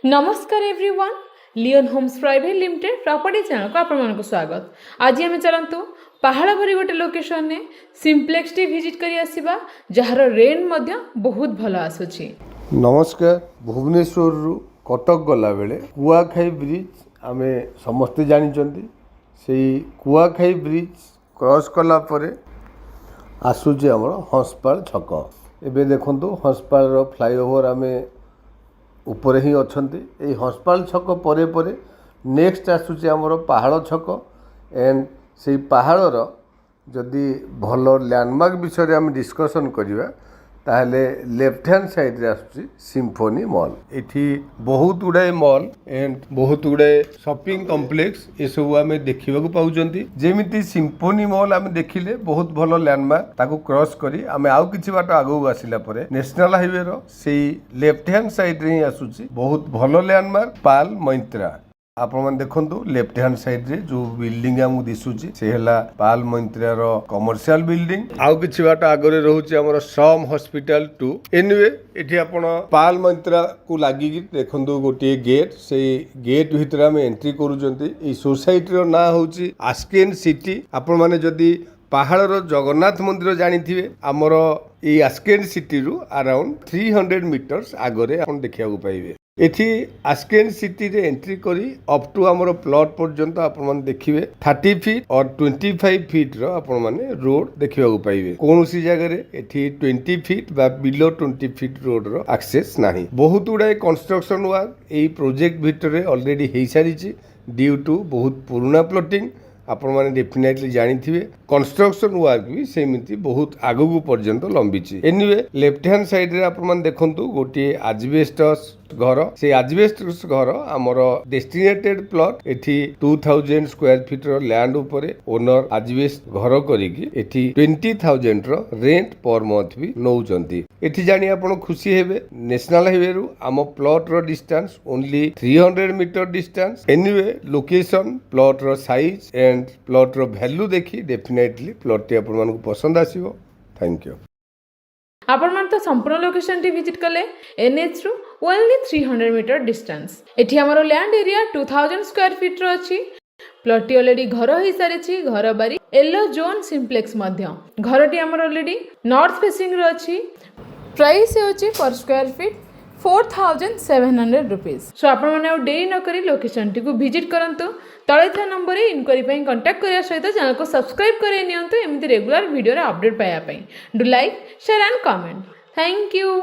नमस्कार everyone, Leon homes private limited property channel को आपण स्वागत। आज आम चलतु पहाड़ भरी गोटे लोकेशन ने सिंप्लेक्स टी विजिट करी आसीबा जहार रेंट मध्य बहुत भल आसुची। नमस्कार। भुवनेश्वर रु कटक गला बेले कुआखाई ब्रिज आमे समस्ते जानिचंती। सेही कुआखाई ब्रिज क्रॉस कला परे आसुची हमर हंसपाल छक। एबे देखंतु हंसपाल रो फ्लाईओवर आमे ऊपर ही अच्छे। ये हंसपाल छक परे परे नेक्स्ट आसूची आमर पहाड़ छक एंड से पहाड़र जदि भल लैंडमार्क विषय आम डिस्कसन करवा ताहले लेफ्ट हैंड साइड रे आसूची सिम्फोनी मॉल। एठी बहुत गुड़ाए मॉल एंड बहुत गुड़ाए शॉपिंग कॉम्प्लेक्स ये सब आम देखा पाउचंती। जेमिति सिम्फोनी मॉल आम देखिले बहुत भल लैंडमार्क ताको क्रॉस करी आम आउ किछि बाट आगु आसिला परे नेशनल हाईवे रो सेही लेफ्ट हैंड साइड रे ही आसूची बहुत भल लैंडमार्क पाल मैत्रा। आपण मैंने देखु लेफ्ट हैंड साइड रे जो बिल्डिंग आमको दिशुची से हला पाल मैत्रा कमर्शियल बिल्डिंग। आउ किछि बाट आगरे रहउची हमर सम हॉस्पिटल 2। एनीवे एठी आपण पाल मैत्रा को लागि देखंतु गोटे गेट, से गेट भीतर हम एंट्री करूचंती। ई सोसाइटी रो ना होउची आस्केन सिटी। आपण माने जदी पहाड़र जगन्नाथ मंदिर जानिथिबे आमर ई आस्केन सिटी रु अराउंड 300 मीटर्स आगरे आपण देखिया को पाइबे। एठी आस्केन सिटी रे एंट्री करी अप टू आमर प्लॉट पर्यंत आपण माने देखिबे 30 फीट और 25 फीट रो आपण माने रोड देखिया को पाइबे। कोनोसी जगह रे एठी 20 फीट बा बिलो 20 फीट रोड रो एक्सेस नाही। बहुत गुड़ाए कंस्ट्रक्शन वर्क एई प्रोजेक्ट भितरे ऑलरेडी हेई सारिची ड्यू टू बहुत पुराना प्लॉटिंग। आपण माने डेफिनेटली जानिथिबे कंस्ट्रक्शन वर्क भी सेमिति बहुत आगु पर्यंत लंबीची। एनीवे लेफ्ट हैंड साइड रे आपण माने देखंतु गोटे एजबेस्टस घर। से एजबेस्टस घर आमर डेस्टिनेटेड प्लॉट। एठी 2000 स्क्वायर फीट रो लैंड उपरे ओनर एजबेस्ट घर करिकी एठी 20,000 रो रेंट पर मंथ भी नौचंती। एठी जानी आपण खुशी हेबे नेशनल हाईवे रु आम प्लॉट रो distance only 300 meter distance. Anyway location plot रो साइज एंड प्लॉट रो वैल्यू देखी डेफिनेटली प्लॉट टी आपण मानकु पसंद आसीबो। Thank you. आपण मान तो संपूर्ण लोकेशन टी विजिट कले एनएच रु ओनली 300 मीटर डिस्टेंस। एठी हमरो लैंड एरिया 2000 स्क्वायर फीट रो अछि। प्लॉट टी ऑलरेडी घर होई सारिछि। घर बारी येलो जोन सिंप्लेक्स मध्य। घर टी हमरो ऑलरेडी नॉर्थ फेसिंग रो अछि। प्राइस होछि पर स्क्वायर फीट 4700 रुपीज। सो आपण माने डेरी न करी लोकेशन टी को विजिट करंतु। तळे था नंबर रे इनक्वायरी पई कांटेक्ट करिया सहित चैनल को सब्सक्राइब करे नियंतु एमिति रेगुलर वीडियो रे अपडेट पाया पई। Do like share and comment. Thank you.